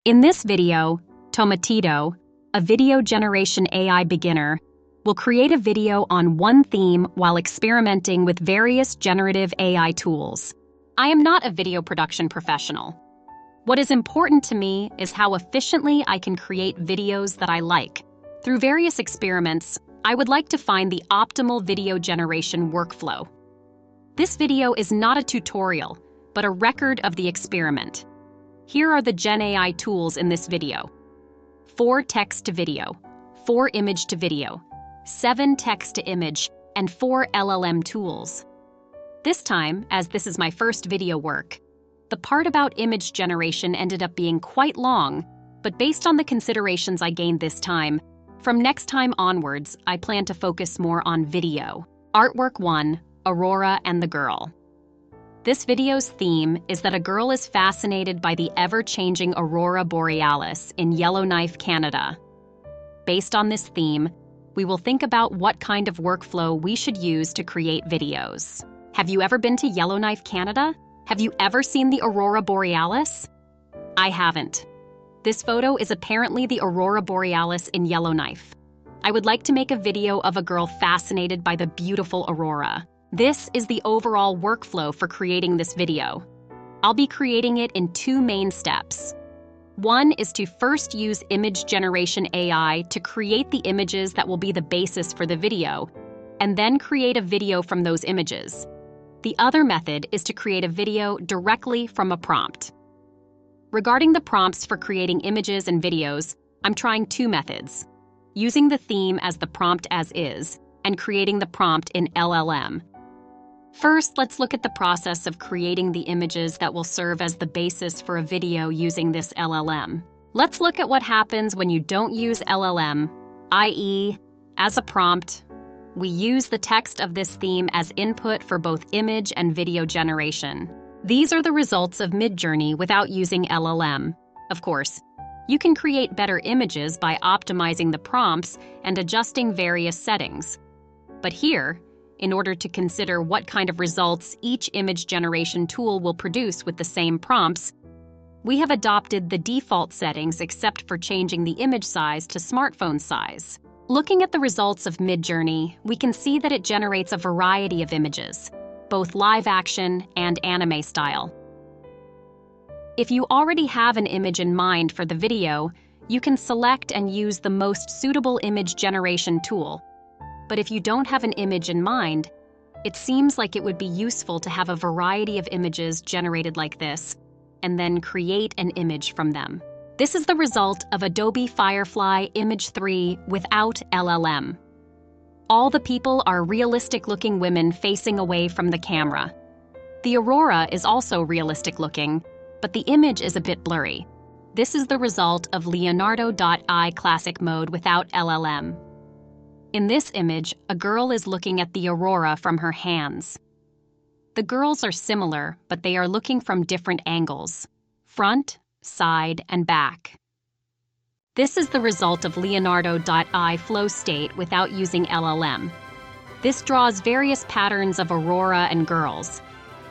In this video, Tomatito, a video generation AI beginner, will create a video on one theme while experimenting with various generative AI tools. I am not a video production professional. What is important to me is how efficiently I can create videos that I like. Through various experiments, I would like to find the optimal video generation workflow. This video is not a tutorial, but a record of the experiment. Here are the genAI tools in this video. 4 text to video, 4 image to video, 7 text to image, and 4 LLM tools. This time, as this is my first video work, the part about image generation ended up being quite long, but based on the considerations I gained this time, from next time onwards, I plan to focus more on video. Artwork 1, Aurora and the Girl. This video's theme is that a girl is fascinated by the ever-changing Aurora borealis in Yellowknife, Canada. Based on this theme, we will think about what kind of workflow we should use to create videos. Have you ever been to Yellowknife, Canada? Have you ever seen the Aurora borealis? I haven't. This photo is apparently the Aurora borealis in Yellowknife. I would like to make a video of a girl fascinated by the beautiful aurora. This is the overall workflow for creating this video. I'll be creating it in 2 main steps. One is to first use image generation AI to create the images that will be the basis for the video, and then create a video from those images. The other method is to create a video directly from a prompt. Regarding the prompts for creating images and videos, I'm trying 2 methods: using the theme as the prompt as is, and creating the prompt in LLM. First, let's look at the process of creating the images that will serve as the basis for a video using this LLM. Let's look at what happens when you don't use LLM, i.e., as a prompt. We use the text of this theme as input for both image and video generation. These are the results of Midjourney without using LLM. Of course, you can create better images by optimizing the prompts and adjusting various settings. But here, in order to consider what kind of results each image generation tool will produce with the same prompts, we have adopted the default settings except for changing the image size to smartphone size. Looking at the results of Midjourney, we can see that it generates a variety of images, both live action and anime style. If you already have an image in mind for the video, you can select and use the most suitable image generation tool. But if you don't have an image in mind, it seems like it would be useful to have a variety of images generated like this, and then create an image from them. This is the result of Adobe Fireffly Image 3 without LLM. All the people are realistic-looking women facing away from the camera. The aurora is also realistic-looking, but the image is a bit blurry. This is the result of Leonard.ai Classic mode without LLM. In this image, a girl is looking at the aurora from her hands. The girls are similar, but they are looking from different angles: front, side, and back. This is the result of Leonard.ai flow state without using LLM. This draws various patterns of aurora and girls.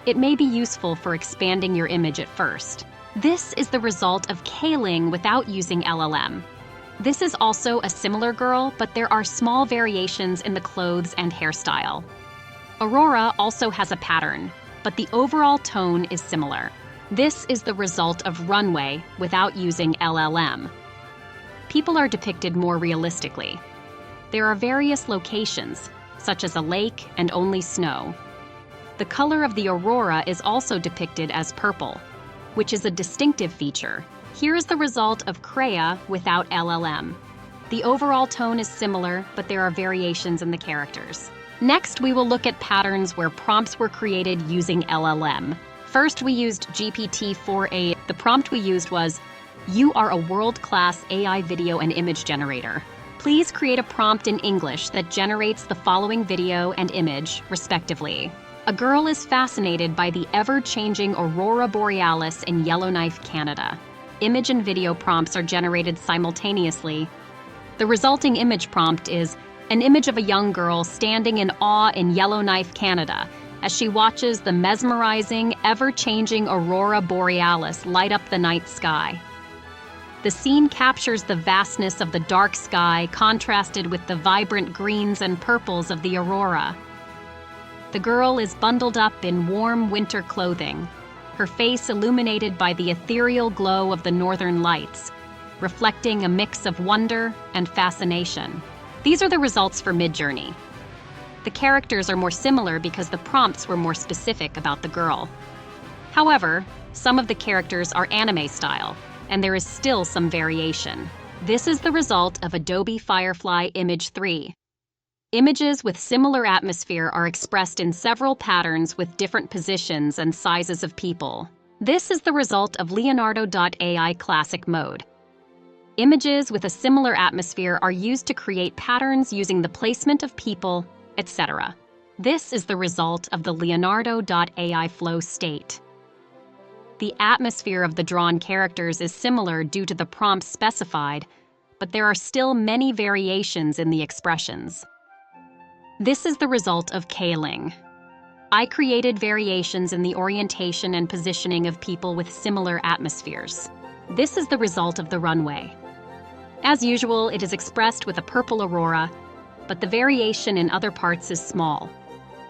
It may be useful for expanding your image at first. This is the result of KLING without using LLM. This is also a similar girl, but there are small variations in the clothes and hairstyle. Aurora also has a pattern, but the overall tone is similar. This is the result of Runway without using LLM. People are depicted more realistically. There are various locations, such as a lake and only snow. The color of the aurora is also depicted as purple, which is a distinctive feature. Here is the result of Krea without LLM. The overall tone is similar, but there are variations in the characters. Next, we will look at patterns where prompts were created using LLM. First, we used GPT-4a. The prompt we used was, "You are a world-class AI video and image generator. Please create a prompt in English that generates the following video and image, respectively." A girl is fascinated by the ever-changing Aurora borealis in Yellowknife, Canada. Image and video prompts are generated simultaneously. The resulting image prompt is an image of a young girl standing in awe in Yellowknife, Canada, as she watches the mesmerizing, ever-changing Aurora borealis light up the night sky. The scene captures the vastness of the dark sky contrasted with the vibrant greens and purples of the aurora. The girl is bundled up in warm winter clothing, her face illuminated by the ethereal glow of the northern lights, reflecting a mix of wonder and fascination. These are the results for Midjourney. The characters are more similar because the prompts were more specific about the girl. However, some of the characters are anime style, and there is still some variation. This is the result of Adobe Firefly Image 3. Images with similar atmosphere are expressed in several patterns with different positions and sizes of people. This is the result of Leonard.ai Classic mode. Images with a similar atmosphere are used to create patterns using the placement of people, etc. This is the result of the Leonard.ai flow state. The atmosphere of the drawn characters is similar due to the prompts specified, but there are still many variations in the expressions. This is the result of KLING. I created variations in the orientation and positioning of people with similar atmospheres. This is the result of the Runway. As usual, it is expressed with a purple aurora, but the variation in other parts is small.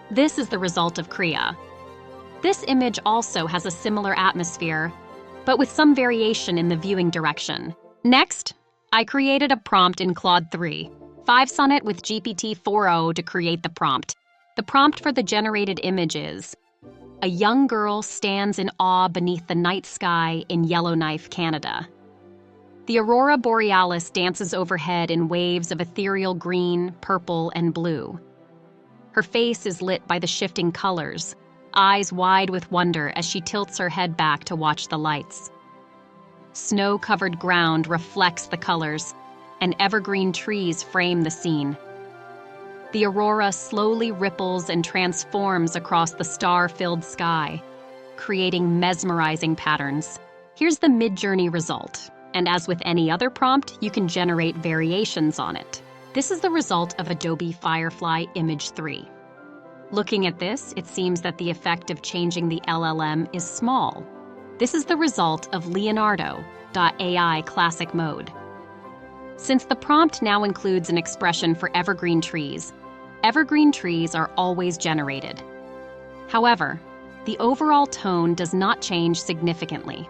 This is the result of Krea. This image also has a similar atmosphere, but with some variation in the viewing direction. Next, I created a prompt in Claude 3.5 Sonnet with GPT 4o to create the prompt. The prompt for the generated image is: a young girl stands in awe beneath the night sky in Yellowknife, Canada. The aurora borealis dances overhead in waves of ethereal green, purple, and blue. Her face is lit by the shifting colors, eyes wide with wonder as she tilts her head back to watch the lights. Snow-covered ground reflects the colors, and evergreen trees frame the scene. The aurora slowly ripples and transforms across the star-filled sky, creating mesmerizing patterns. Here's the Midjourney result, and as with any other prompt, you can generate variations on it. This is the result of Adobe Firefly Image 3. Looking at this, it seems that the effect of changing the LLM is small. This is the result of Leonard.ai Classic mode. Since the prompt now includes an expression for evergreen trees are always generated. However, the overall tone does not change significantly.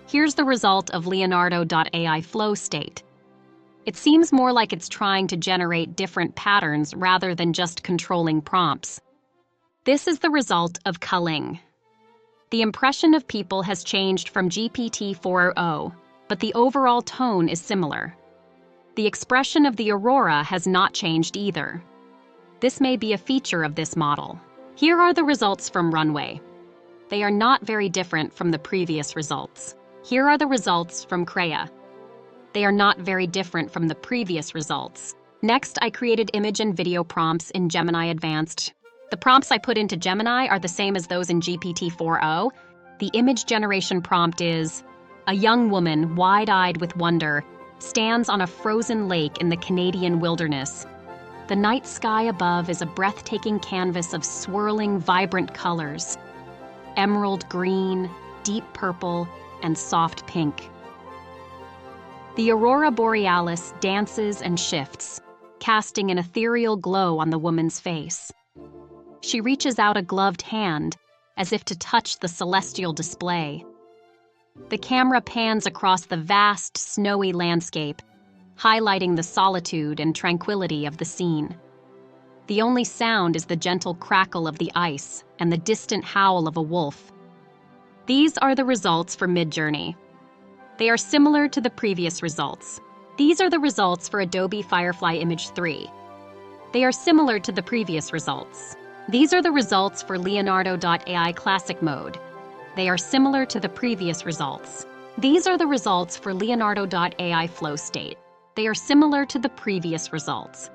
Here's the result of Leonard.ai flow state. It seems more like it's trying to generate different patterns rather than just controlling prompts. This is the result of KLING. The impression of people has changed from GPT 4o, but the overall tone is similar. The expression of the aurora has not changed either. This may be a feature of this model. Here are the results from Runway. They are not very different from the previous results. Here are the results from Krea. They are not very different from the previous results. Next, I created image and video prompts in Gemini Advanced. The prompts I put into Gemini are the same as those in GPT 4o. The image generation prompt is: a young woman, wide-eyed with wonder, stands on a frozen lake in the Canadian wilderness. The night sky above is a breathtaking canvas of swirling, vibrant colors: emerald green, deep purple, and soft pink. The aurora borealis dances and shifts, casting an ethereal glow on the woman's face. She reaches out a gloved hand, as if to touch the celestial display. The camera pans across the vast, snowy landscape, highlighting the solitude and tranquility of the scene. The only sound is the gentle crackle of the ice and the distant howl of a wolf. These are the results for Midjourney. They are similar to the previous results. These are the results for Adobe Firefly Image 3. They are similar to the previous results. These are the results for Leonard.ai Classic mode. They are similar to the previous results. These are the results for Leonard.ai flow state. They are similar to the previous results.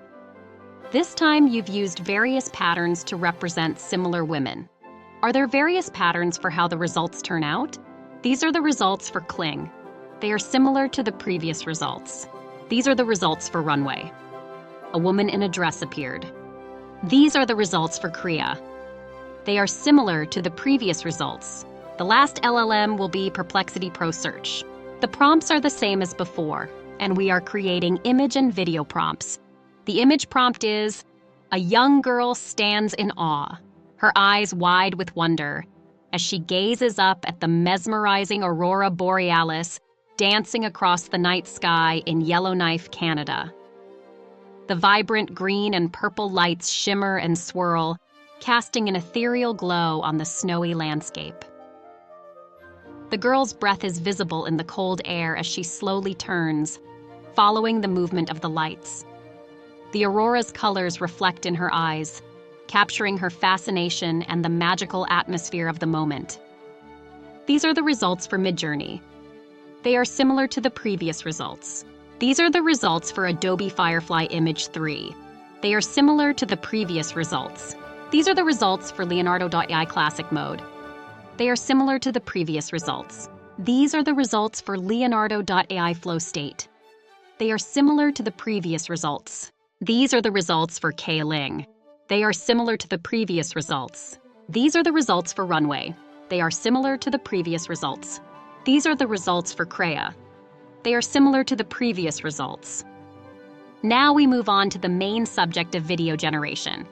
This time you've used various patterns to represent similar women. Are there various patterns for how the results turn out? These are the results for KLING. They are similar to the previous results. These are the results for Runway. A woman in a dress appeared. These are the results for Krea. They are similar to the previous results. The last LLM will be Perplexity Pro Search. The prompts are the same as before, and we are creating image and video prompts. The image prompt is, a young girl stands in awe, her eyes wide with wonder, as she gazes up at the mesmerizing aurora borealis dancing across the night sky in Yellowknife, Canada. The vibrant green and purple lights shimmer and swirl, casting an ethereal glow on the snowy landscape. The girl's breath is visible in the cold air as she slowly turns, following the movement of the lights. The aurora's colors reflect in her eyes, capturing her fascination and the magical atmosphere of the moment. These are the results for Midjourney. They are similar to the previous results. These are the results for Adobe Fireffly Image 3. They are similar to the previous results. These are the results for Leonard.ai Classic mode. They are similar to the previous results. These are the results for Leonard.ai Flow State. They are similar to the previous results. These are the results for KLING. They are similar to the previous results. These are the results for Runway. They are similar to the previous results. These are the results for Krea. They are similar to the previous results. Now we move on to the main subject of video generation.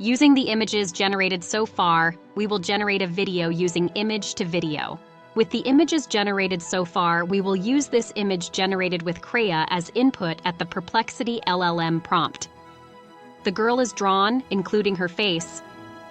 Using the images generated so far, we will generate a video using image to video. With the images generated so far, we will use this image generated with Krea as input at the Perplexity LLM prompt. The girl is drawn, including her face,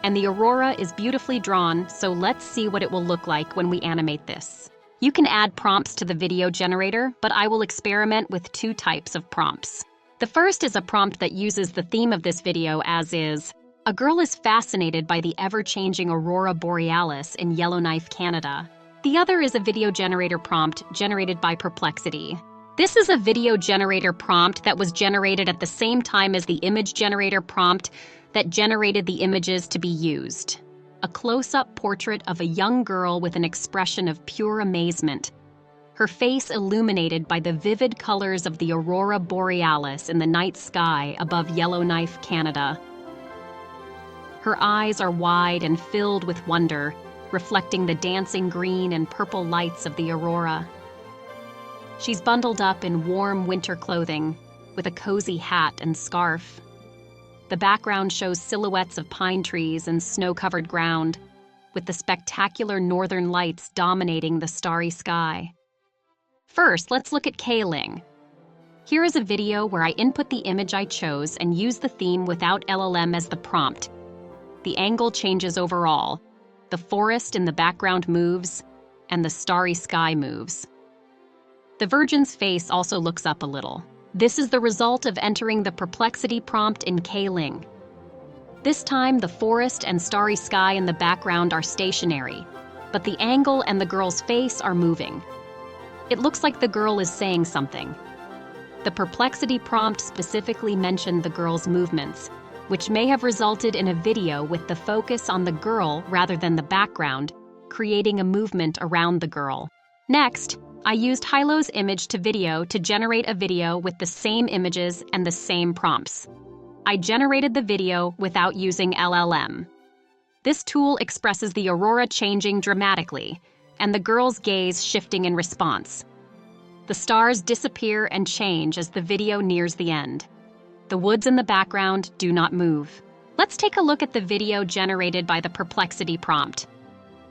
and the aurora is beautifully drawn, so let's see what it will look like when we animate this. You can add prompts to the video generator, but I will experiment with two types of prompts. The first is a prompt that uses the theme of this video as is, a girl is fascinated by the ever-changing aurora borealis in Yellowknife, Canada. The other is a video generator prompt generated by Perplexity. This is a video generator prompt that was generated at the same time as the image generator prompt that generated the images to be used. A close-up portrait of a young girl with an expression of pure amazement, her face illuminated by the vivid colors of the aurora borealis in the night sky above Yellowknife, Canada. Her eyes are wide and filled with wonder, reflecting the dancing green and purple lights of the aurora. She's bundled up in warm winter clothing, with a cozy hat and scarf. The background shows silhouettes of pine trees and snow-covered ground, with the spectacular northern lights dominating the starry sky. First, let's look at KLING. Here is a video where I input the image I chose and use the theme without LLM as the prompt. The angle changes overall. The forest in the background moves, and the starry sky moves. The virgin's face also looks up a little. This is the result of entering the Perplexity prompt in KLING. This time, the forest and starry sky in the background are stationary, but the angle and the girl's face are moving. It looks like the girl is saying something. The Perplexity prompt specifically mentioned the girl's movements, which may have resulted in a video with the focus on the girl rather than the background, creating a movement around the girl. Next, I used Hailuo's image to video to generate a video with the same images and the same prompts. I generated the video without using LLM. This tool expresses the aurora changing dramatically, and the girl's gaze shifting in response. The stars disappear and change as the video nears the end. The woods in the background do not move. Let's take a look at the video generated by the Perplexity prompt.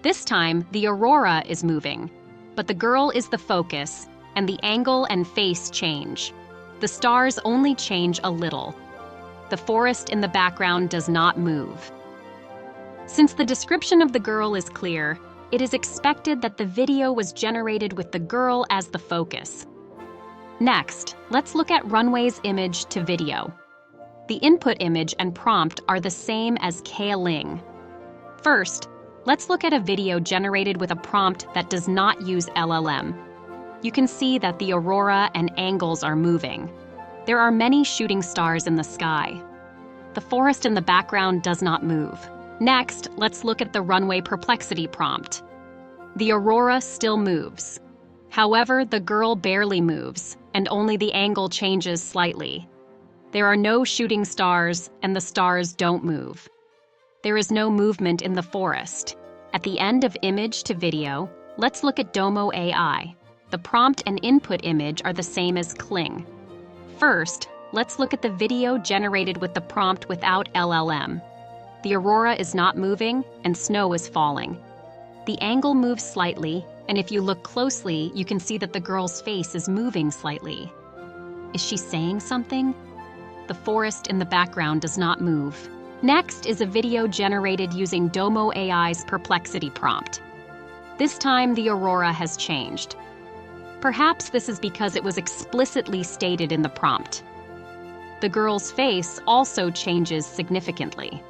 This time, the aurora is moving, but the girl is the focus, and the angle and face change. The stars only change a little. The forest in the background does not move. Since the description of the girl is clear, it is expected that the video was generated with the girl as the focus. Next, let's look at Runway's image to video. The input image and prompt are the same as KLING. First, let's look at a video generated with a prompt that does not use LLM. You can see that the aurora and angles are moving. There are many shooting stars in the sky. The forest in the background does not move. Next, let's look at the Runway Perplexity prompt. The aurora still moves. However, the girl barely moves, and only the angle changes slightly. There are no shooting stars, and the stars don't move. There is no movement in the forest. At the end of image to video, let's look at DomoAI. The prompt and input image are the same as KLING. First, let's look at the video generated with the prompt without LLM. The aurora is not moving and snow is falling. The angle moves slightly, and if you look closely, you can see that the girl's face is moving slightly. Is she saying something? The forest in the background does not move. Next is a video generated using DomoAI's perplexity prompt. This time, the aurora has changed. Perhaps this is because it was explicitly stated in the prompt. The girl's face also changes significantly.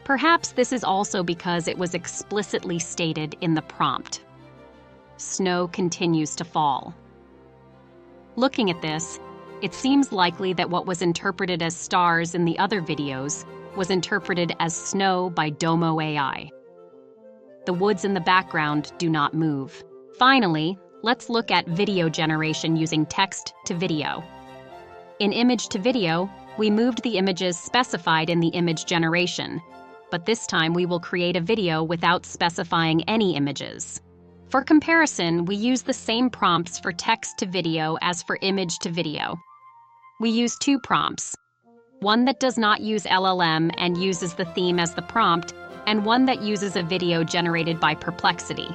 Perhaps this is also because it was explicitly stated in the prompt. Snow continues to fall. Looking at this, it seems likely that what was interpreted as stars in the other videos was interpreted as snow by DomoAI. The woods in the background do not move. Finally, let's look at video generation using text to video. In image to video, we moved the images specified in the image generation, but this time we will create a video without specifying any images. For comparison, we use the same prompts for text to video as for image to video. We use two prompts, one that does not use LLM and uses the theme as the prompt, and one that uses a video generated by Perplexity.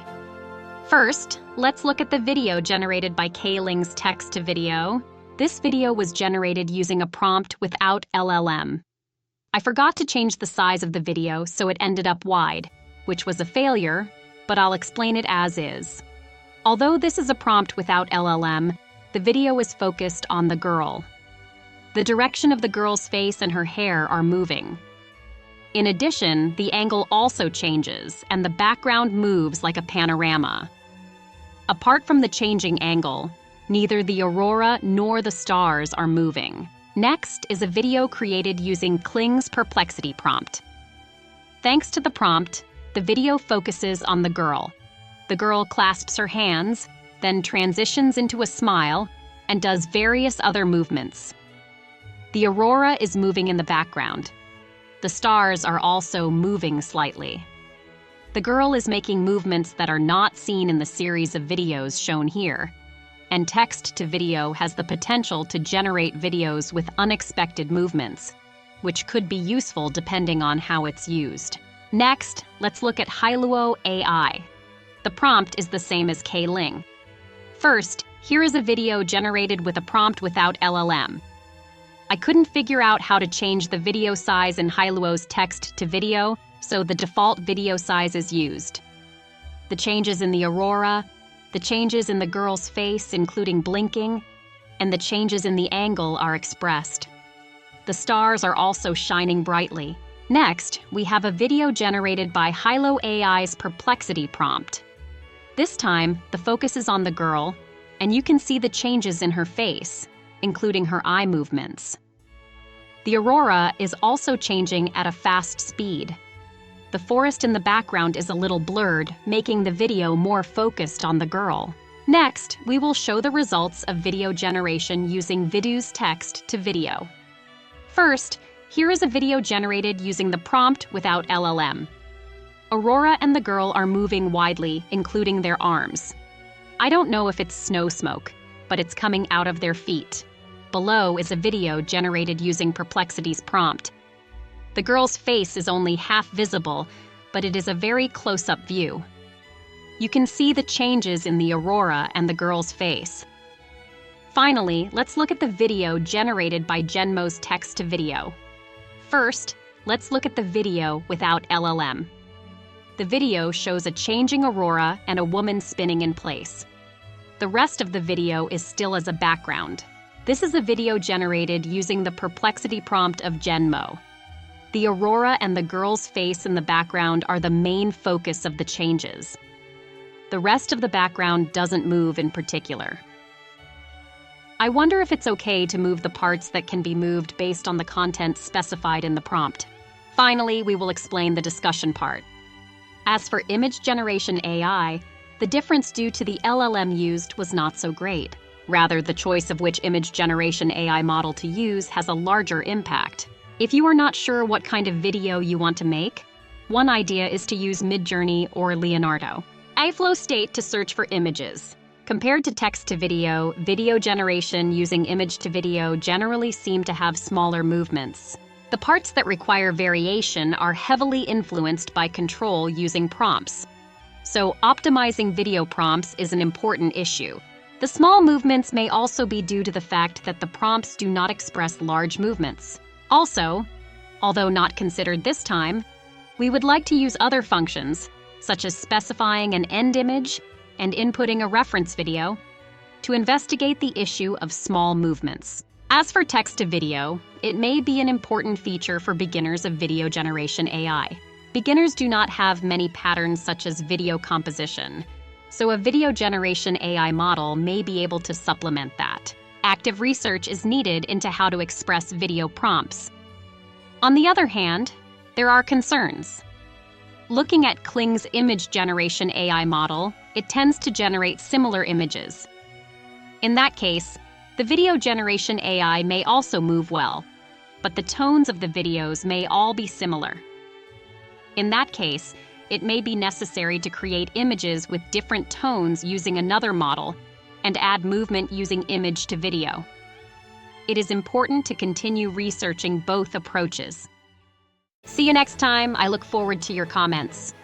First, let's look at the video generated by KLING's text to video. This video was generated using a prompt without LLM. I forgot to change the size of the video, so it ended up wide, which was a failure, but I'll explain it as is. Although this is a prompt without LLM, the video is focused on the girl. The direction of the girl's face and her hair are moving. In addition, the angle also changes, and the background moves like a panorama. Apart from the changing angle, neither the aurora nor the stars are moving. Next is a video created using KLING's perplexity prompt. Thanks to the prompt, the video focuses on the girl. The girl clasps her hands, then transitions into a smile, and does various other movements. The aurora is moving in the background. The stars are also moving slightly. The girl is making movements that are not seen in the series of videos shown here, and text to video has the potential to generate videos with unexpected movements, which could be useful depending on how it's used. Next, let's look at Hailuo AI. The prompt is the same as KLING. First, here is a video generated with a prompt without LLM. I couldn't figure out how to change the video size in Hailuo's text to video, so the default video size is used. The changes in the aurora, the changes in the girl's face, including blinking, and the changes in the angle are expressed. The stars are also shining brightly. Next, we have a video generated by Hailuo AI's perplexity prompt. This time, the focus is on the girl, and you can see the changes in her face, including her eye movements. The aurora is also changing at a fast speed. The forest in the background is a little blurred, making the video more focused on the girl. Next, we will show the results of video generation using Vidu's text to video. First, here is a video generated using the prompt without LLM. Aurora and the girl are moving widely, including their arms. I don't know if it's snow smoke, but it's coming out of their feet. Below is a video generated using Perplexity's prompt. The girl's face is only half visible, but it is a very close-up view. You can see the changes in the aurora and the girl's face. Finally, let's look at the video generated by Genmo's text to video. First, let's look at the video without LLM. The video shows a changing aurora and a woman spinning in place. The rest of the video is still as a background. This is a video generated using the perplexity prompt of Genmo. The aurora and the girl's face in the background are the main focus of the changes. The rest of the background doesn't move in particular. I wonder if it's okay to move the parts that can be moved based on the content specified in the prompt. Finally, we will explain the discussion part. As for image generation AI, the difference due to the LLM used was not so great. Rather, the choice of which image generation AI model to use has a larger impact. If you are not sure what kind of video you want to make, one idea is to use Midjourney or Leonardo.ai State to search for images. Compared to text-to-video, video generation using image-to-video generally seem to have smaller movements. The parts that require variation are heavily influenced by control using prompts. So optimizing video prompts is an important issue. The small movements may also be due to the fact that the prompts do not express large movements. Also, although not considered this time, we would like to use other functions, such as specifying an end image and inputting a reference video, to investigate the issue of small movements. As for text-to-video, it may be an important feature for beginners of video generation AI. Beginners do not have many patterns such as video composition, so a video generation AI model may be able to supplement that. Active research is needed into how to express video prompts. On the other hand, there are concerns. Looking at KLING's image generation AI model, it tends to generate similar images. In that case, the video generation AI may also move well, but the tones of the videos may all be similar. In that case, it may be necessary to create images with different tones using another model and add movement using image to video. It is important to continue researching both approaches. See you next time. I look forward to your comments.